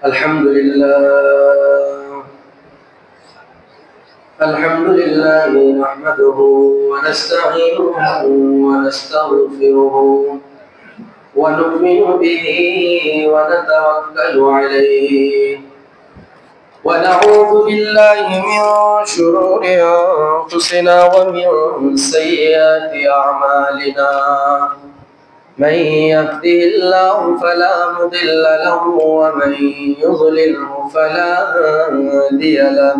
الحمد لله نحمده ونستعينه ونستغفره ونؤمن به ونتوكل عليه ونعوذ بالله من شرور أنفسنا ومن سيئات أعمالنا من يهده الله فلا مضل له ومن يضلله فلا هادي له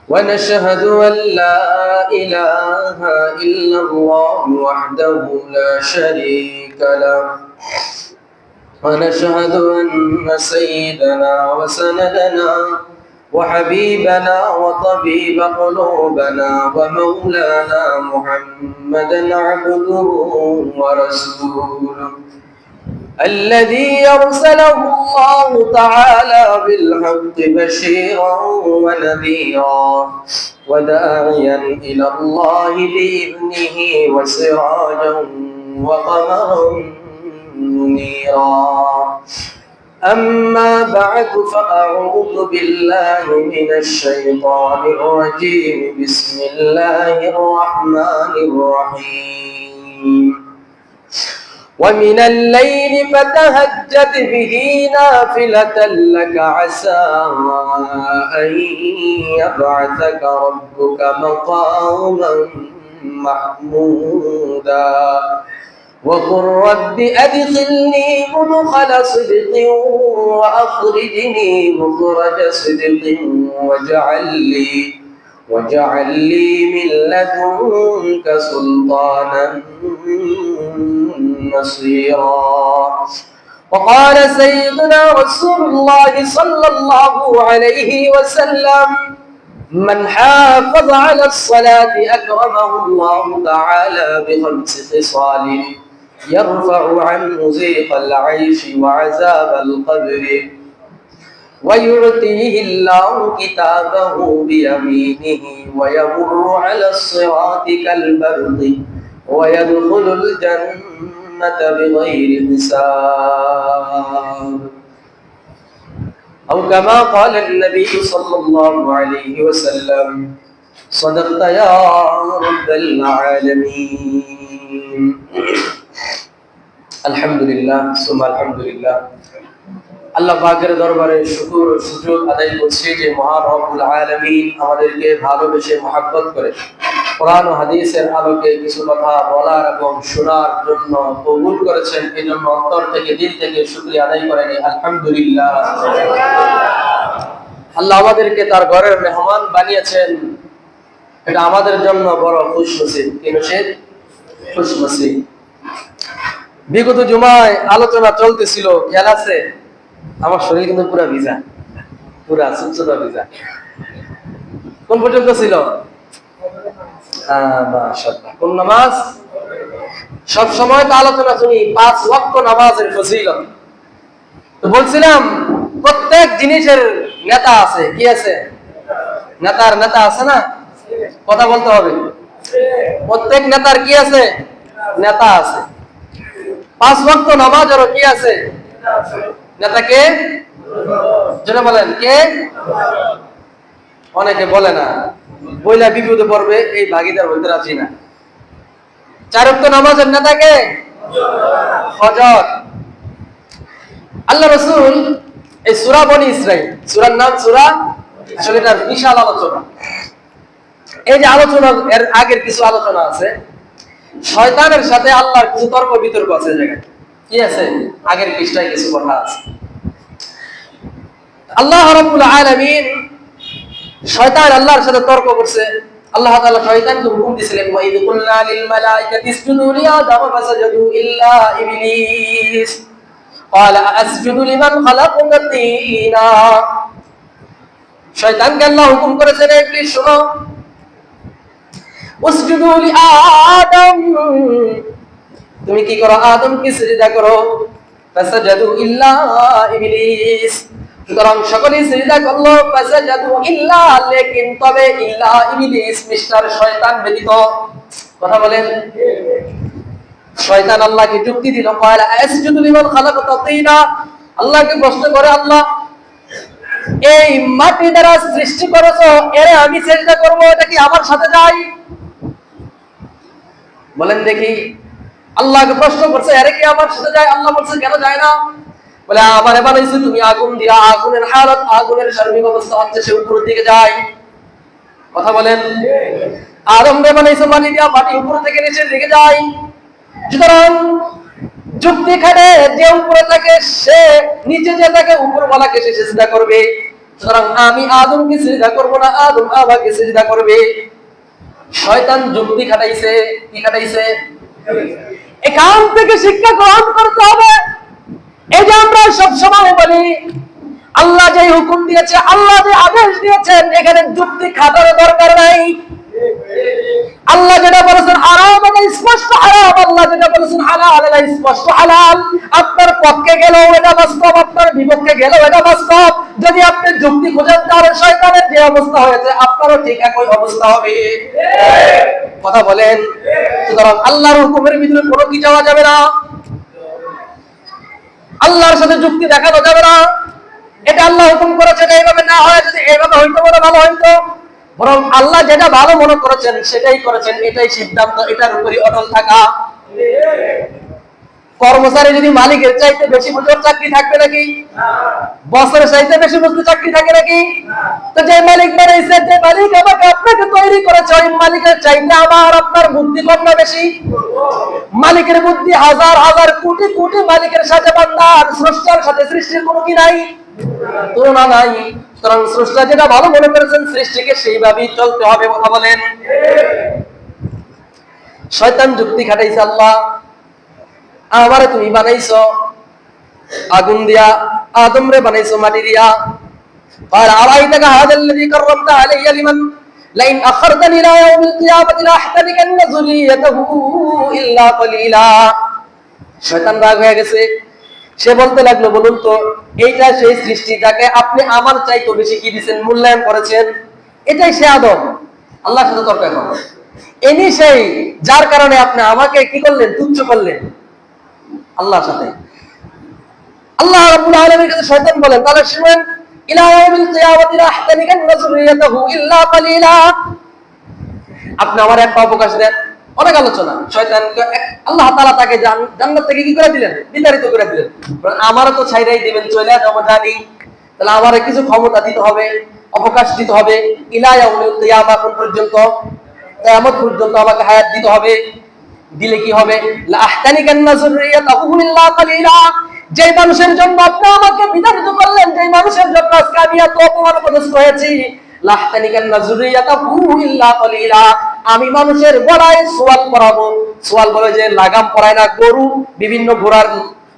ونشهد أن لا إله إلا الله وحده لا شريك له ونشهد أن سيدنا وسندنا وحبيبنا وطبيب قلوبنا ومولانا محمدا عبده ورسوله الذي أرسله الله تعالى بالحق بشيرا ونذيرا وداعيا إلى الله بإذنه وسراجا وقمرا منيرا أما بعد فأعوذ بالله من الشيطان الرجيم بسم الله الرحمن الرحيم ومن الليل فتهجد به نافلة لك عسى أن يبعثك ربك مقاما محمودا وقل رب أدخلني مدخل صدق وأخرجني مخرج صدق واجعل لي من لدنك سلطانا نصيرا وقال سيدنا رسول الله صلى الله عليه وسلم من حافظ على الصلاة أكرمه الله تعالى بخمس خصال يرفع عنه ضيق العيش وعذاب القبر ويعطيه الله كتابه بيمينه ويمر على الصراط كالبرق ويدخل الجنة بغير حساب أو كما قال النبي صلى الله عليه وسلم صدقت يا رب العالمين الحمد لله ثم الحمد لله আল্লাহ পাকের দরবারে শুকর ও সুজুদ আদায় করছি যে মহান রব্বুল আলামিন আমাদেরকে ভালোবেসে মহব্বত করে কোরআন ও হাদিসের আলোকে কিছু কথা বলার এবং শোনার জন্য কবুল করেছেন। এই জন্য অন্তর থেকে দিল থেকে শুকরিয়া আদায় করেন আলহামদুলিল্লাহ। আল্লাহ আমাদেরকে তার ঘরের মেহমান বানিয়েছেন, এটা আমাদের জন্য বড় খুশনসিব। কি নসিব? খুশনসিব। বিগত জুমায় আলোচনা চলতেছিল, খেয়াল আছে? আমার শরীর কিন্তু পুরা ভিজা, পুরা সুচুরা ভিজা। কোন পর্যন্ত ছিল? মাশাআল্লাহ। কোন নামাজ? সব সময় তো আলোচনা শুনি 5 ওয়াক্ত নামাজের ফজিলত। তো বলছিলাম প্রত্যেক জিনিসের নেতা আছে। কি আছে? নেতার নেতা আছে না? কথা বলতে হবে। প্রত্যেক নেতার কি আছে? নেতা আছে। 5 ওয়াক্ত নামাজেরও কি আছে? নেতা কে? জোরে বলেন কে? অনেকে বলে না, বইলা বিপদে পড়বে, এই ভাগীদার হইতে রাজি না। 4 ওয়াক্ত নামাজের নেতা কে? ফজর। আল্লাহ রাসূল এই সূরা বনি ইসরাঈল, সূরার নাম সূরা, আসলে এটা বিশাল আলোচনা। এই যে আলোচনা, এর আগের কিছু আলোচনা আছে, শয়তানের সাথে আল্লাহর কিছু তর্ক বিতর্ক আছে জায়গায়। কি আছে? আগের পৃষ্ঠায় কিছু কথা আছে। আল্লাহ রাব্বুল আলামিন, শয়তান আল্লাহর সাথে তর্ক করছে। আল্লাহ তাআলা শয়তানকে হুকুম দিয়েছিলেন, ওয়া ইয কুলনা লিল মালাইকাতি ইসজুদু লি আদম ফাসাজাদু ইল্লা ইবলিস ক্বালা আসজুদু লিমান খালাকতা তিনা। শয়তানকে আল্লাহ হুকুম করেছেন, ইবলিস শোনো, উসজুদু লি আদম, তুমি কি করো? আদমকে সিজদা করো। ফাসাজাদু ইল্লা ইবলিস, সুতরাং সকলেই সিজদা করলো। ফাসাজাদু ইল্লা, লেকিন তবে ইল্লা ইবলিস, মিস্টার শয়তান ব্যতীত। কথা বলেন। শয়তান আল্লাহকে যুক্তি দিল, ক্বালা আসজুদু লিমান খালাকতা তিনা, আল্লাহকে প্রশ্ন করে, আল্লাহ এই মাটি দ্বারা সৃষ্টি করেছো, এর আমি সেজদা করব, এটা কি আমার সাথে যায়? বলেন দেখি। আল্লাহকে প্রশ্ন করছে, এর কি আমার সাথে যায়? আল্লাহ বলছে কেন যায় না? বলে আমারে বানাইছো তুমি আগুন দিয়া, আগুনের হালত, আগুনের সার্বিক অবস্থা হচ্ছে সে উপরের দিকে যায়। কথা বলেন। আদম রে বানাইছো মাটি দিয়া, মাটি উপর থেকে নিচের দিকে যায়। সুতরাং যুক্তি খাটে যে উপরে থাকে সে নিচে যে থাকে উপরওয়ালাকে সে সিজদা করবে। সুতরাং আমি আদমকে সিজদা করব না, আদম আমাকে সিজদা করবে। শয়তান যুক্তি খাটাইছে। কি খাটাইছে? এখান থেকে শিক্ষা গ্রহণ করতে হবে। এই যে আমরা সব সময় বলি আল্লাহ যে হুকুম দিয়েছে, আল্লাহ যে আদেশ দিয়েছেন, এখানে যুক্তি খাটানোর দরকার নাই। আল্লাহ যেটা বলেছেন হারাম, এটা স্পষ্ট হারাম। আল্লাহ যেটা বলেছেন হালাল, এটা স্পষ্ট হালাল। আপনার পক্ষে গেলেও এটা বাস্তব, আপনার বিপক্ষে গেলেও এটা বাস্তব। যদি আপনি যুক্তি খোঁজেন তাহলে শয়তানের যে অবস্থা হয়েছে আপনারও ঠিক একই অবস্থা হবে। কথা বলেন। সুতরাং আল্লাহর হুকুমের ভিতরে কোনো কি যাওয়া যাবে না, আল্লাহর সাথে যুক্তি দেখানো যাবে না। এটা আল্লাহ হুকুম করেছে, এটা এইভাবে না হয়, যদি এইভাবে হইতো বলে ভালো হইতো। বরং আল্লাহ যেটা ভালো মনে করেছেন সেটাই করেছেন, এটাই সিদ্ধান্ত, এটার উপরই অটল থাকা। কর্মচারী যদি মালিকের চাইতে বেশি বছর চাকরি থাকবে নাকি? বছরের চাইতে বেশি বছর চাকরি থাকে নাকি? তো যে মালিক বানাইছে, যে মালিক আমাকে আপনাকে তৈরি করেছে, ওই মালিকের চাইতে আমার আপনার বুদ্ধি কম না বেশি? মালিকের বুদ্ধি হাজার হাজার কোটি কোটি মালিকের সাথে বান্দার স্রষ্টার সাথে সৃষ্টির কোনো কি নাই, তুলনা নাই। সুতরাং স্রষ্টা যেটা ভালো মনে করেছেন সৃষ্টিকে সেইভাবেই চলতে হবে। কথা বলেন। শয়তান যুক্তি খাটাইছে, আল্লাহ আমারে তুমি বানাইছো আগুন দিয়া, আদম রে বানাইছো মাটি দিয়া। قال أرأيتك هذا الذي كرمت علي لمن لئن أخرتني إلى يوم القيامة لأحترقن ذريته إلا قليلا। শয়তান রাগ হয়ে গেছে। সে বলতে লাগলো, বলুন তো এইটা সেই সৃষ্টি যাকে আপনি আমার চাইতে বেশি কি দিয়েছেন, মূল্যায়ন করেছেন? এটাই সে আদম। আল্লাহর সাথে তর্ক এখন। ইনি সেই যার কারণে আপনি আমাকে কি করলেন, তুচ্ছ করলেন আল্লাহর সাথে। আল্লাহ রাব্বুল আলামিনের কাছে শয়তান বলেন, তাহলে শুনেন, ইলা ইয়াউমিল কিয়ামাতি লা আহতানিকান্না যুররিয়াতাহু ইল্লা কালিলা। আপনি আমার একটা অবকাশ দেন। অনেক আলোচনা। শয়তান আল্লাহ তাআলা তাকে জান্নাত থেকে কি করে দিলেন, বিতাড়িত করে দিলেন। আমারও তো ছাইরাই দিবেন, চলে যাব জানি, তাহলে আমারে কিছু ক্ষমতা দিতে হবে, অবকাশ দিতে হবে। ইলা ইয়াউমিল কিয়ামা পর্যন্ত, কিয়ামত পর্যন্ত আমাকে হায়াত দিতে হবে। দিলে কি হবে? লা আহতানিকান্না যুররিয়াতাহু ইল্লা কালিলা। যে মানুষের জন্য আপনি আমাকে বিতাড়িত করলেন, যে মানুষের জন্য আজকে আমি এত অপমানগ্রস্ত হয়েছি, লা আহতানিকান্না যুররিয়াতাহু ইল্লা কালিলা। আমি মানুষের গলায় সোয়াল পরাবো। সোয়াল বলে যে লাগাম পরায় না গরু, বিভিন্ন ঘোড়ার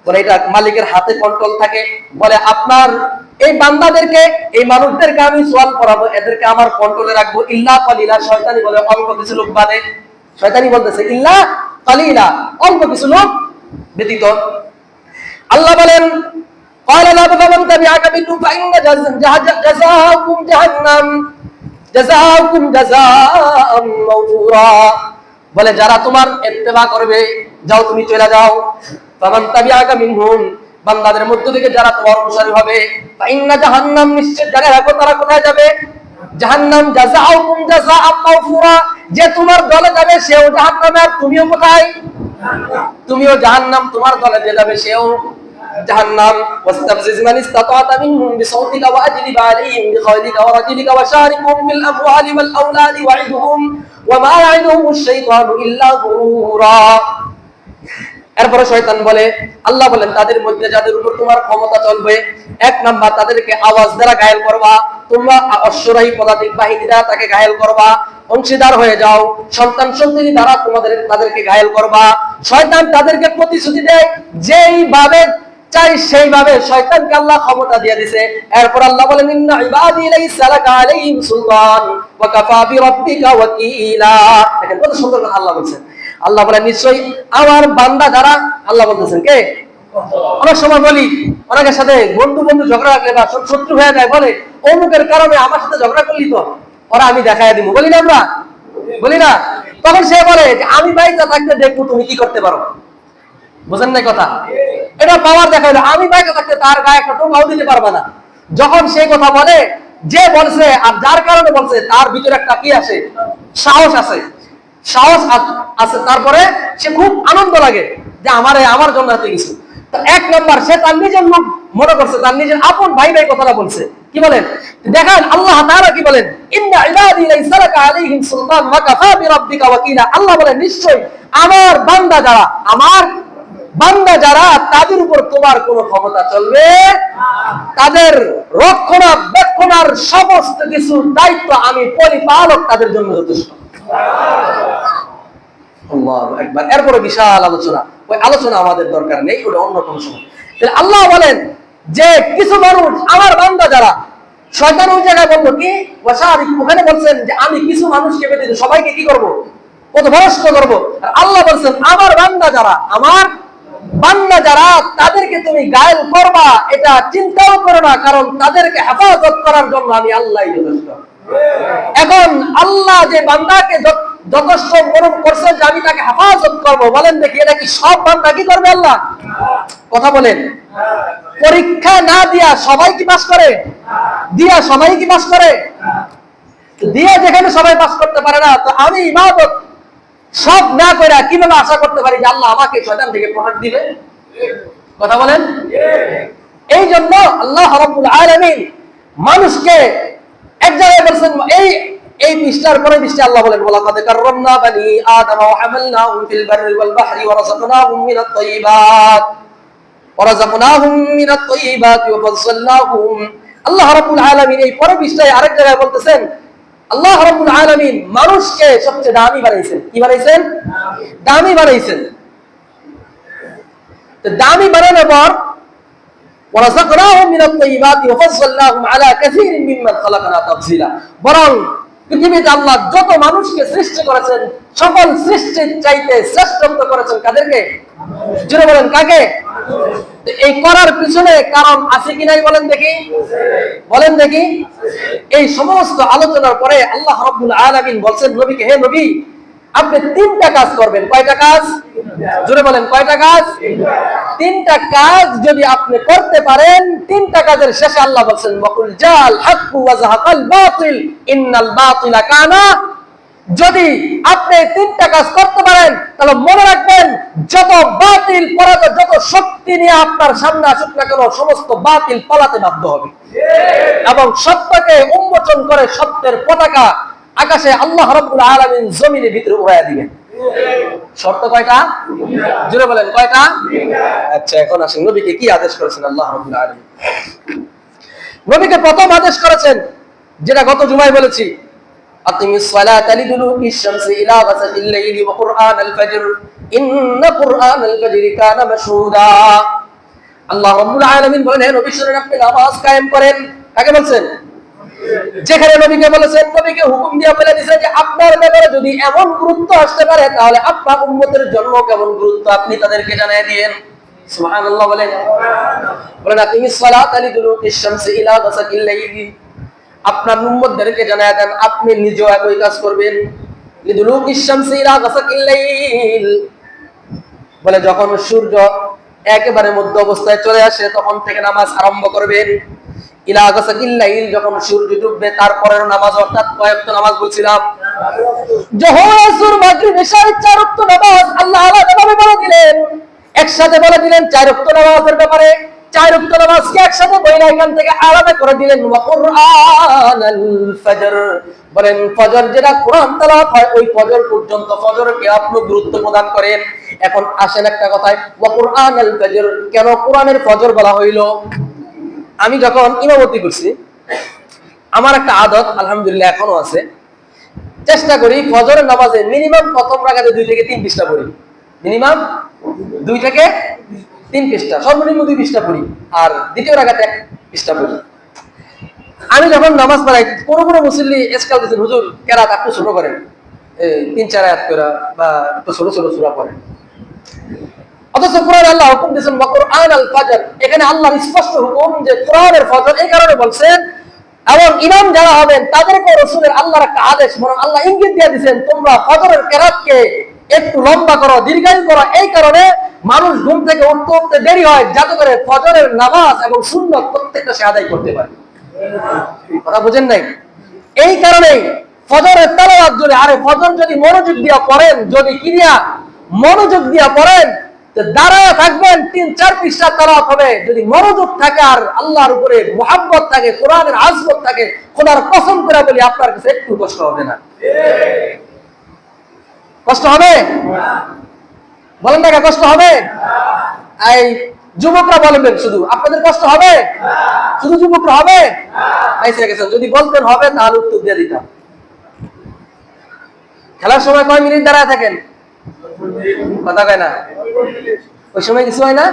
বলে এটা মালিকের হাতে কন্ট্রোল থাকে, বলে আপনার এই বান্দাদেরকে, এই মানুষদেরকে আমি সোয়াল পরাবো, এদেরকে আমার কন্ট্রোলে রাখবো। ইল্লা কালিলা। শয়তানি বলে অল্প কিছু লোক বাদে। শয়তানি বলতেছে ইল্লা কালিলা, অল্প কিছু লোক ব্যতীত। আল্লাহ বলেন, قال لا فمن تبعك منهم فإن جزاؤكم جهنم جزاؤكم جزاء موفورا। বলে যারা তোমার ইত্তেবা করবে, যাও তুমি চলে যাও। ফামান তাবিআকা মিনহুম, বান্দাদের মধ্য থেকে যারা তোমার অনুসারী হবে, ফাইন্না জাহান্নাম, নিশ্চয় জানে রাখো তারা কোথায় যাবে, জাহান্নাম। জাযাউকুম জাযাআ মাওফুরা, যে তোমার দলে যাবে সেও জাহান্নামে, আর তুমিও কোথায়? তুমিও জাহান্নাম, তোমার দলে যে যাবে সেও জাহান্নাম। ওয়াস্তাফজিজ মান ইসতাতা'তা মিনহুম বিসাওতিকা ওয়া আজলিব আলাইহিম বিখাইলিকা ওয়া রাজিলিকা ওয়া শারিকুহুম ফিল আমওয়ালি ওয়াল আওলাদি ওয়া'idhum ওয়া মা ইয়া'iduহুমুশ শাইতানু ইল্লা গুরুরা। এরপরে শয়তান বলে, আল্লাহ বলেন তাদের মধ্যে যাদের উপর তোমার ক্ষমতা চলবে, এক নাম্বার তাদেরকে আওয়াজ দ্বারা ঘায়েল করবা, তোমরা অশ্বরাহী পদাতিক বাহিনী দ্বারা তাকে ঘায়েল করবা, অংশীদার হয়ে যাও, সন্তান সন্ততি দ্বারা তাদেরকে ঘায়েল করবা। শয়তান তাদেরকে প্রতিশ্রুতি দেয়, যেইভাবে চাই সেইভাবে শয়তানকে আল্লাহ ক্ষমতা দিয়ে দিয়েছে। এরপর আল্লাহ বলেন, ইন্না ইবাদি লাইসা লাকা আলাইহিম সুলতান ওয়া কাফা বিরাব্বিকা ওয়াকিলা। দেখেন কত সুন্দর কথা আল্লাহ বলেন। আল্লাহ বলেন নিশ্চয়ই আমার বান্দা যারা, আল্লাহ বলতেছেন কে? অনেক সময় বলি অনেকের সাথে বন্ধু ঝগড়া রাখলে বা শত্রু হয়ে যায়, বলে অমুকের কারণে আমার সাথে ঝগড়া করলি তো ওরা আমি দেখাই দিব, বলি না আমরা, বলি না? তখন সে বলে যে আমি বাইরে থাকতে দেখবো তুমি কি করতে পারো। বুঝেন না কথা? এটা পাওয়ার দেখাইলো, আমি বাইরে থাকতে তার গায়ে একটা টোকাও দিতে পারবা না। যখন সেই কথা বলে, যে বলছে আর যার কারণে বলছে তার ভিতরে একটা কি আছে, সাহস আছে, সাহস আছে। তারপরে সে খুব আনন্দ লাগে যে আমার জন্য এত কিছু। তো এক নম্বর, সে তার নিজের লোক মনে করছে, তার নিজের আপন ভাই কথাটা বলছে। কি বলেন? দেখেন আল্লাহ তাআলা কি বলেন, ইন্না ইবাদি লাইসা লাকা আলাইহিম সুলতান ওয়া কাফা বিরাব্বিকা ওয়াকিলা। আল্লাহ বলেন নিশ্চয়ই আমার বান্দা যারা তাদের উপর তোমার কোনো ক্ষমতা চলবে, তাদের রক্ষণাবেক্ষণার সমস্ত কিছু দায়িত্ব আমি পরিপালক তাদের জন্য যথেষ্ট। আল্লাহু আকবার। এরপরে বিশাল আলোচনা, ওই আলোচনা আমাদের দরকার নেই, ওটা অন্য কোনো সময়। তাহলে আল্লাহ বলেন যে কিছু মানুষ আমার বান্দা যারা, শয়তান ওই জায়গায় বললো কি, ওখানে বলছেন যে আমি কিছু মানুষকে ব্যতীত সবাইকে কি করব, পথভ্রষ্ট করব। আর আল্লাহ বলছেন আমার বান্দা যারা তাদেরকে তুমি গায়েল করবা, এটা চিন্তাও করো না, কারণ তাদেরকে হেফাজত করার জন্য আমি আল্লাহই যথেষ্ট। এখন আল্লাহ যে বান্দাকে যথেষ্ট মনে করছেন যে আমি তাকে হেফাজত করব, বলেন দেখি এটা কি সব বান্দা কি করবে? আল্লাহ কথা বলেন, পরীক্ষা না দিয়া সবাই কি পাস করে? দিয়া সবাই কি পাস করে? দিয়া যেখানে সবাই পাস করতে পারে না, তো আমি ইবাদত সব না করে কিভাবে আশা করতে পারি যে আল্লাহ আমাকে শয়তান থেকে প্রোটেক্ট দিবে? কথা বলেন। এই জন্য আল্লাহ রাব্বুল আলামিন মানুষকে এক জায়গায় বলছেন, এই পৃষ্ঠার পরে পৃষ্ঠা আল্লাহ বলেন, ওয়ালাকাদ কাররামনা বানি আদম ওয়া হামালনাহুম ফিল বাররি ওয়াল বাহরি ওয়া রাযাকনাহুম মিনাত তাইয়্যিবাত ওয়া ফাযযালনাহুম। আল্লাহ রাব্বুল আলামিন এই পরে পৃষ্ঠায় আরেক জায়গায় বলতেছেন, আল্লাহ রাব্বুল আলামিন মানুষকে সবচেয়ে দামি বানাইছেন। কি বানাইছেন? দামি বানাইছেন। তো দামি বানানোর পর ওয়ারাযাকনাহুম মিনাত তাইয়্যিবাতি ওয়া ফাযযালনাহুম আলা কাসীরিন মিম্মান খালাকনা তাফসীলা। বরং পৃথিবীতে আল্লাহ যত মানুষকে সৃষ্টি করেছেন, সকল সৃষ্টির চাইতে শ্রেষ্ঠত্ব করেছেন কাদেরকে? জোরে বলেন, কাকে? এই করার পিছনে কারণ আছে কি নাই বলেন দেখি, বলেন দেখি। এই সমস্ত আলোচনার পরে আল্লাহ রাব্বুল আলামিন বলছেন নবীকে, হে নবী আপনি তিনটা কাজ করবেন। কয়টা কাজ? জোরে বলেন, কয়টা কাজ? তিনটা কাজ যদি আপনি করতে পারেন, তিনটা কাজের শেষে আল্লাহ বলছেন ওয়াকুল জাল হাক্কু ওয়া যাহাকাল বাতিল ইন্নাল বাতিলা কানা। যদি আপনি তিনটা কাজ করতে পারেন তাহলে মনে রাখবেন যত বাতিল পরাজয়, যত শক্তি নিয়ে আপনার সামনে আসুক না কেন, সমস্ত বাতিল পালাতে বাধ্য হবে এবং সত্যকে উন্মোচন করে সত্যের পতাকা আকাশে আল্লাহ রাব্বুল আলামিন জমিনের ভিতরে উড়াইয়া দিবেন। শর্ত কয়টা? জোরে বলেন, কয়টা? আচ্ছা, এখন আসেন নবীকে কি আদেশ করেছেন আল্লাহ রাব্বুল আলামিন। নবীকে প্রথম আদেশ করেছেন যেটা গত জুমায় বলেছি, আকিমিস সালাতা লিদুলুকিশ শামসি ইলা গাসাকিল লাইলি ওয়া কুরআনাল ফাজর ইন্না কুরআনাল ফাজরি কানা মাশহুদা। আল্লাহ রাব্বুল আলামিন বলেন, হে নবী শুনুন, আপনি নামাজ কায়েম করেন। কাকে বলছেন? যেখানে নবীকে বলেছেন, নবীকে হুকুম দিয়ে বলে দিয়েছেন যে আপনার ব্যাপারে যদি এমন গুরুত্ব আসতে পারে তাহলে আপনার উম্মতের জন্য কেমন গুরুত্ব আপনি তাদেরকে জানিয়ে দিয়েন। সুবহানাল্লাহ বলেন। বলেন আকিমিস সালাতা লিদুলুকিশ শামসি ইলা গাসাকিল লাইলি, আপনার উম্মতদেরকে জানিয়ে দেন আপনি নিজেও একই কাজ করবেন। লিদুলুকিশ শামসি ইলা গাসাকিল লাইল, বলে যখন সূর্য একেবারে মধ্য অবস্থায় চলে আসে তখন থেকে নামাজ আরম্ভ করবেন। ইলা গাসাকিল লাইল, যখন সূর্য ডুববে তারপরের নামাজ, অর্থাৎ কয়েকটা নামাজ বলছিলাম, যোহর আসর মাগরিব এশার 4 ওয়াক্ত নামাজ আল্লাহ আলাদাভাবে বলে দিলেন, একসাথে বলে দিলেন 4 ওয়াক্ত নামাজের ব্যাপারে। 4 ওয়াক্ত নামাজকে একসাথে বইলা এখান থেকে আলাদা করে দিলেন। ওয়া কুরআনাল ফাজর, বলেন ফজর যেটা কোরআন তেলাওয়াত হয় ওই ফজর পর্যন্ত ফজরকে আপনি গুরুত্ব প্রদান করেন। এখন আসেন একটা কথায়, ওয়া কুরআনাল ফাজর, কেন কোরআনের ফজর বলা হইল? আমি যখন ইমামতি করছি, আমার একটা আদত আলহামদুলিল্লাহ এখনো আছে, চেষ্টা করি ফজরের নামাজে মিনিমাম প্রথম রাকাতে 2 থেকে 3 পৃষ্ঠা পড়ি। মিনিমাম 2 থেকে 3 পৃষ্ঠা, সর্বনিম্ন 2 পৃষ্ঠা পড়ি, আর দ্বিতীয় রাকাতে 1 পৃষ্ঠা পড়ি। আমি যখন নামাজ পড়াই, কোনো মুসল্লি এসকাল দিচ্ছেন, হুজুর কেরাত একটু ছোট করেন, 3-4 আয়াত করে বা একটু ছোট ছোট সূরা পড়েন। অথচ কোরআন আল্লাহ হুকুম দিয়েছেন ওয়া কুরআনাল ফাজর, এখানে আল্লাহর স্পষ্ট হুকুম যে কোরআনের ফজর, এই কারণে বলছেন। এবং ইমাম যারা হবেন তাদেরকে রাসূলের আল্লাহর একটা আদেশ, বরং আল্লাহ ইঙ্গিত দিয়ে দিয়েছেন তোমরা ফজরের কেরাতকে একটু লম্বা করো, দীর্ঘায়ু করো। এই কারণে মানুষ ঘুম থেকে উঠতে উঠতে দেরি হয়, যাতে করে ফজরের নামাজ এবং সুন্নত প্রত্যেকটা সে আদায় করতে পারে। কথা বুঝেন নাই? এই কারণেই ফজরের তেলাওয়াত যদি, আরে ফজর যদি মনোযোগ দিয়া পড়েন, যদি কি দিয়া মনোযোগ দিয়া পড়েন, দাঁড়ায় থাকবেন, 3-4 পৃষ্ঠা তেলাওয়াত হবে। যদি মনোযোগ থাকে আর আল্লাহর উপরে মুহাব্বত থাকে, কোরআনের আযমত থাকে, খোদার কসম করে বলি আপনার কাছে একটু কষ্ট হবে না। কষ্ট হবে? বলেন না, কষ্ট হবে? এই যুবকরা বলবেন শুধু, আপনাদের কষ্ট হবে? শুধু যুবকরা হবে? যদি বলতেন হবে তাহলে উত্তর দিয়ে দিতাম। খেলার সময় কয় মিনিট দাঁড়ায় থাকেন? কথা কয় না? ওই সময় কিছু হয় না?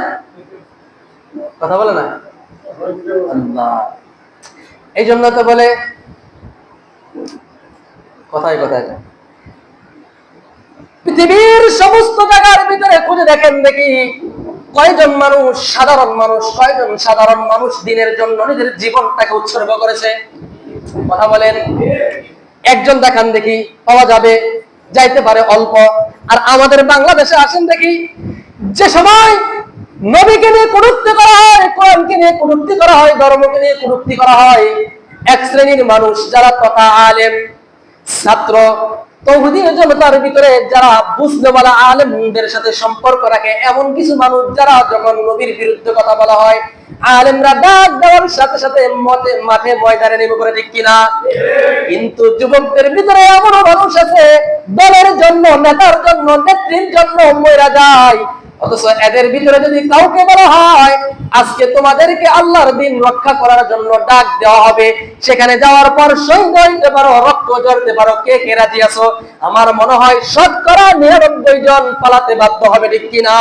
কথা বলে না? আল্লাহ, এই জন্য তো বলে কথায় কথায় পৃথিবীর সমস্ত জায়গার ভিতরে খুঁজে দেখেন দেখি কয়জন মানুষ, সাধারণ মানুষ দিনের জন্য নিজের জীবনটাকে উৎসর্গ করেছে? কথা বলেন। একজন দেখান দেখি, পাওয়া যাবে, যাইতে পারে অল্প। আর আমাদের বাংলাদেশে আসেন দেখি, যে সময় নবীকে নিয়ে কটূক্তি করা হয়, কোরআনকে নিয়ে কটূক্তি করা হয়, ধর্মকে নিয়ে কটূক্তি করা হয়, এক শ্রেণীর মানুষ যারা তথা আলেম, ছাত্র, তৌহিদের জনতার ভিতরে যারা বুঝনেওয়ালা আলেমদের সাথে সম্পর্ক রাখে, এমন কিছু মানুষ যারা যখন নবীর বিরুদ্ধে কথা বলা হয়, আলেমরা ডাক দেওয়ার সাথে সাথে মাঠে ময়দানে নেমে পড়ে, ঠিক কিনা? কিন্তু যুবকদের ভিতরে এমন মানুষ আছে, দলের জন্য, নেতার জন্য, নেত্রীর জন্য ময়রা যায়। অথচ এদের ভিতরে যদি কাউকে বলা হয় আজকে তোমাদেরকে আল্লাহর দিন রক্ষা করার জন্য ডাক দেওয়া হবে, সেখানে যাওয়ার পর শহীদ হইতে পারো, রক্ত ঝরতে পারো, কে কে রাজি আছো? আমার মনে হয় 99% জন পালাতে বাধ্য হবে, ঠিক কিনা?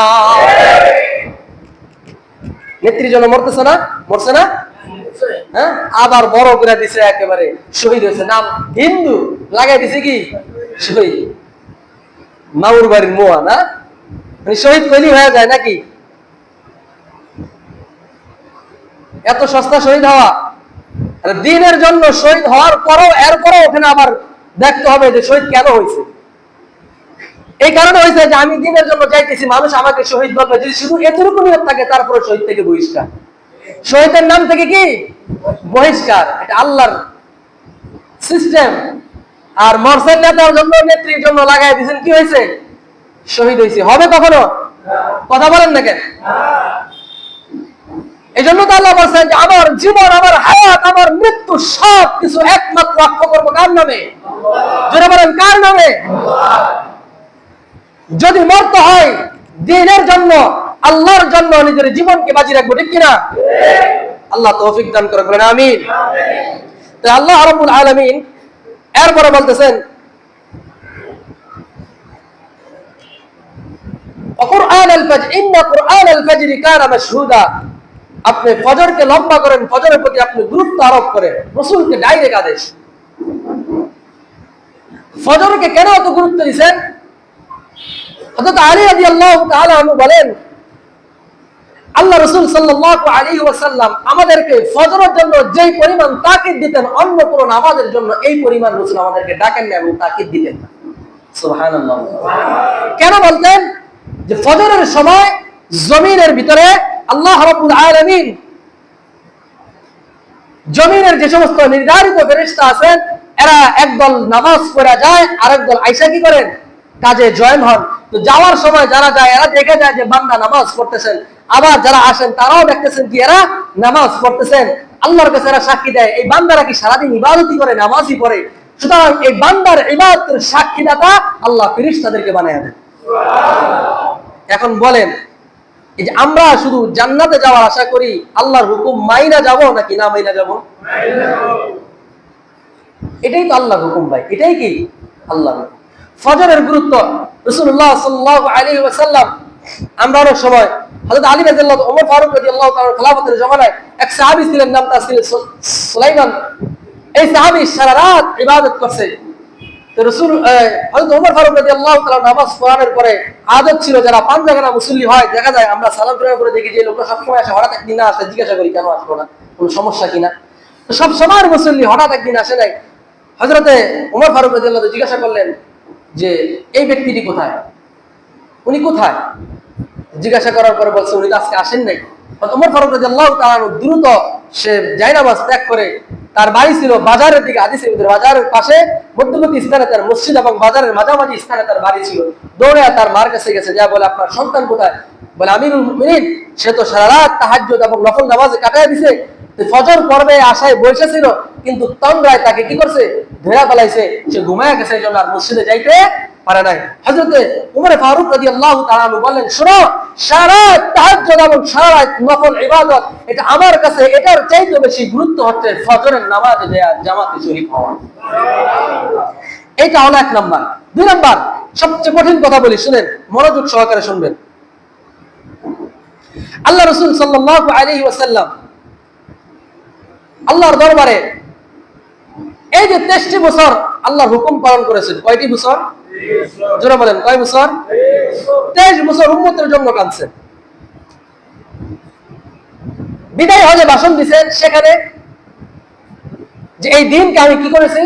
নেত্রীর জন্য মরতেছে না? মরছে না? হ্যাঁ, আবার বড় করে দিছে, একেবারে শহীদ হয়েছে, নাম হিন্দু লাগাই দিছে কি শহীদ। মাউর বাড়ির মোয়া না, মানে শহীদ কইলি হয়ে যায় নাকি? এত সস্তা শহীদ হওয়া? দিনের জন্য শহীদ হওয়ার পরও এরপরও ওখানে আবার দেখতে হবে যে শহীদ কেন হয়েছে। এই কারণে হয়েছে যে আমি দিনের জন্য যাইতেছি, মানুষ আমাকে শহীদ বলবে। যদি শুধু এতটুকু নিয়ত থাকে, তারপরে শহীদ থেকে বহিষ্কার, শহীদের নাম থেকে কি বহিষ্কার। এটা আল্লাহর সিস্টেম। আর মরসেল নেতার জন্য, নেত্রীর জন্য লাগাই দিয়েছেন, কি হয়েছে? শহীদ হয়েছে। হবে কখনো? কথা বলেন না কেন? এই জন্য তো আল্লাহ বলছেন যে আমার জীবন, আমার হায়াত, আমার মৃত্যু সব কিছু একমাত্র রক্ষা করবো কার নামে? জোরে বলেন, কার নামে? যদি মরতে হয় দ্বীনের জন্য, আল্লাহর জন্য, নিজের জীবনকে বাজি রাখবো, ঠিক কিনা? আল্লাহ তৌফিক দান করে, বলেন আমিন। আল্লাহ রাব্বুল আলামিন এরপরে বলতেছেন, আপনি ফজরকে লম্বা করেন, ফজরের প্রতি আপনি গুরুত্ব আরোপ করেন। রাসূলকে ডাইরেক্ট আদেশ। ফজরকে কেন এত গুরুত্ব দিয়েছেন? হযরত আলী রাদিয়াল্লাহু তাআলা আনহু বলেন, আল্লাহ রাসূল সাল্লাল্লাহু আলাইহি ওয়াসাল্লাম আমাদেরকে ফজরের জন্য যেই পরিমাণ তাকিদ দিতেন, অন্য কোনো নামাজের জন্য এই পরিমাণ রাসূল আমাদেরকে ডাকেন না এবং তাকিদ দিতেন না। সুবহানাল্লাহ। কেন বলতেন? যে ফজরের সময় জমিনের ভিতরে আল্লাহ রাব্বুল আলামিন জমিনের যে সমস্ত নির্ধারিত ফেরেশতা আছেন, এরা একদল নামাজ পড়া যায়, আরেক দল আয়েশা কি করেন? কাজে জয়েন হন। তো যাওয়ার সময় যারা যায়, এরা দেখে যায় যে বান্দা নামাজ পড়তেছেন। আবার যারা আসেন তারাও দেখতেছেন কি এরা নামাজ পড়তেছেন। আল্লাহর কাছে এরা সাক্ষী দেয়, এই বান্দারা কি সারাদিন ইবাদতই করে, নামাজই পড়ে। সুতরাং এই বান্দার ইবাদতের সাক্ষীদাতা আল্লাহ ফেরেশতাদেরকে বানায় দেন। এখন বলেন, এই যে আমরা শুধু জান্নাতে যাওয়ার আশা করি, আল্লাহর হুকুম মাইনা যাব নাকি না মাইনা যাব? এটাই তো আল্লাহর হুকুম ভাই, এটাই কি আল্লাহর হুকুম। ফজরের গুরুত্ব রাসূলুল্লাহ সাল্লাল্লাহু আলাইহি ওয়াসাল্লাম, আমরা অনেক সময় হযরত আলী রাদিয়াল্লাহু, ওমর ফারুক রাদিয়াল্লাহু তাআলা খেলাফতের জামানায় এক সাহাবী ছিলেন, নাম তার ছিল সুলাইমান। এই সাহাবী সারা রাত ইবাদত করছে। তো রাসূল হযরত ওমর ফারুক রাদিয়াল্লাহু তাআলা নামাজ পড়ানোর পরে আদত ছিল, যারা পাঁচজাগানা মুসল্লি হয়, দেখা যায় আমরা সালাম ফিরানোর করে দেখি যে লোকটা সবসময় আসে, হঠাৎ একদিন না আসে, জিজ্ঞাসা করি কেন আসলো না, কোনো সমস্যা কিনা। তো সব সময়ের মুসল্লি হঠাৎ একদিন আসে নাই। হযরতে ওমর ফারুক রাদিয়াল্লাহু জিজ্ঞাসা করলেন যে এই ব্যক্তিটি কোথায়? উনি কোথায়? জিজ্ঞাসা করার পরে বলছে উনি তো আজকে আসেন নাই। ওমর ফারুক রাদিয়াল্লাহু তাআলা দ্রুত সে জায়নামাজ ত্যাগ করে, তার বাড়ি ছিল বাজারের দিকে, হাদিসের ভিতরে বাজারের পাশে মধ্যবর্তী স্থানে তার মসজিদ এবং বাজারের মাঝামাঝি স্থানে তার বাড়ি ছিল। দৌড়ে তার মার কাছে গেছে, যা বলে আপনার সন্তান কোথায়? বলে আমিরুল মুমিনিন সে তো সারা রাত তাহাজ্জুদ এবং নফল নামাজে কাটায় দিছে, ফজর পর্বে আশায় বসেছিল, কিন্তু তন্দ্রায় তাকে কি করছে? ধরে ফেলাইছে, সে ঘুমায় গেছে, এই জন্য আর মসজিদে যাইতে পারে নাই। হযরতে ওমর ফারুক রাদিয়াল্লাহু তাআলা বললেন, শোনো, সারা রাত তাহাজ্জুদ এবং সারা রাত নফল ইবাদত, এটা আমার কাছে এটার চাইতে বেশি গুরুত্ব হচ্ছে ফজরের নামাজে জামাতে শরীক হওয়া। এটা হলো 1 নাম্বার। 2 নাম্বার, সবচেয়ে কঠিন কথা বলি, শুনেন, মনোযোগ সহকারে শুনবেন। আল্লাহ রাসূল সাল্লাল্লাহু আলাইহি ওয়াসাল্লাম আল্লাহর দরবারে এই যে 23টি বছর আল্লাহর হুকুম পালন করেছেন। কয়টি বছর? জোরে বলেন, কয় বছর? 23 বছর উম্মতের জন্য কাঁদছেন। বিদায় হজে ভাষণ দিয়েছেন, সেখানে যে এই দিনকে আমি কি করেছি?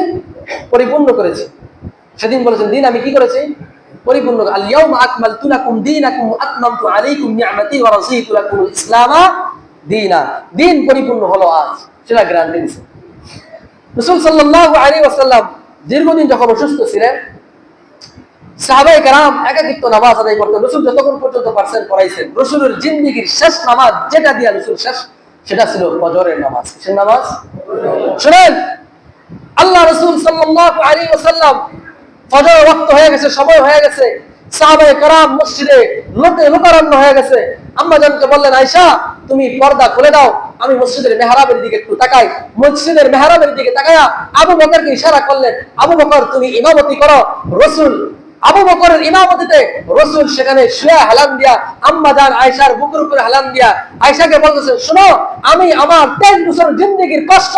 পরিপূর্ণ করেছি। সেদিন বলেছেন, দিন আমি কি করেছি? পরিপূর্ণ। আল ইয়াউমা আকমালতু লাকুম দীনাকুম ওয়া আতমামতু আলাইকুম নি'মাতি ওয়া রাদিতু লাকুমুল ইসলামা দীনা। দিন পরিপূর্ণ হলো আজ, সেটা গ্যারান্টি দিয়েছেন। রাসূল সাল্লাল্লাহু আলাইহি ওয়াসাল্লাম দীর্ঘদিন যখন অসুস্থ ছিলেন, সাহাবায়ে কেরাম একাকিত্ব নামাজ আদায় করতেন। রাসূল যতক্ষণ পর্যন্ত পারছেন পড়াইছেন। রাসূলের জিন্দেগীর শেষ নামাজ যেটা দিয়া রাসূল শেষ, সেটা ছিল ফজরের নামাজ। কিসের নামাজ? শুনেন, আল্লাহ রাসূল সাল্লাল্লাহু আলাইহি ওয়াসাল্লাম ফজর ওয়াক্ত হয়ে গেছে, সময় হয়ে গেছে, সাহাবায়ে কেরাম মসজিদে লোকারণ্য হয়ে গেছে। আম্মা জানকে বললেন, আয়েশা তুমি পর্দা খুলে দাও, আমি মসজিদের মেহরাবের দিকে একটু তাকাই। মসজিদের মেহরাবের দিকে তাকায়া আবু বকরকে ইশারা করলেন, আবু বকর তুমি ইমামতি করো। রাসূল আবু বকরের ইমামতিতে রাসূল সেখানে শুয়ে হেলান দিয়া আম্মা জান আয়েশার বুকের উপরে হেলান দিয়া আয়েশাকে বলতেছেন, শোনো, আমি আমার 23 বছর জিন্দেগীর কষ্ট,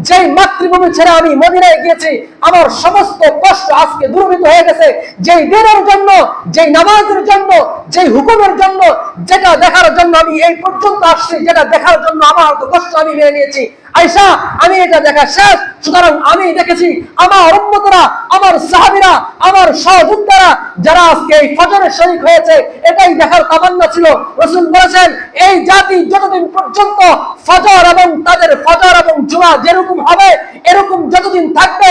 যেই মাতৃভূমি ছেড়ে আমি মদিনায় গিয়েছি, আমার সমস্ত কষ্ট আজকে দূরীভূত হয়ে গেছে। যেই দিনের জন্য, যেই নামাজের জন্য, যেই হুকুমের জন্য, যেটা দেখার জন্য আমি এই পর্যন্ত আসছি, যেটা দেখার জন্য আমার তো কষ্ট আমি মেনে নিয়েছি, আয়েশা আমি এটা দেখা শেষ। সুতরাং আমি দেখেছি আমার উম্মতরা, আমার সাহাবীরা, আমার সহযোদ্ধারা যারা আজকে এই ফজরের শরীক হয়েছে, এটাই দেখার তামান্না ছিল। রাসূল বলেছেন, এই জাতি যতদিন পর্যন্ত ফজর এবং তাদের ফজর এবং জুমা যেরকম হবে এরকম যতদিন থাকবে,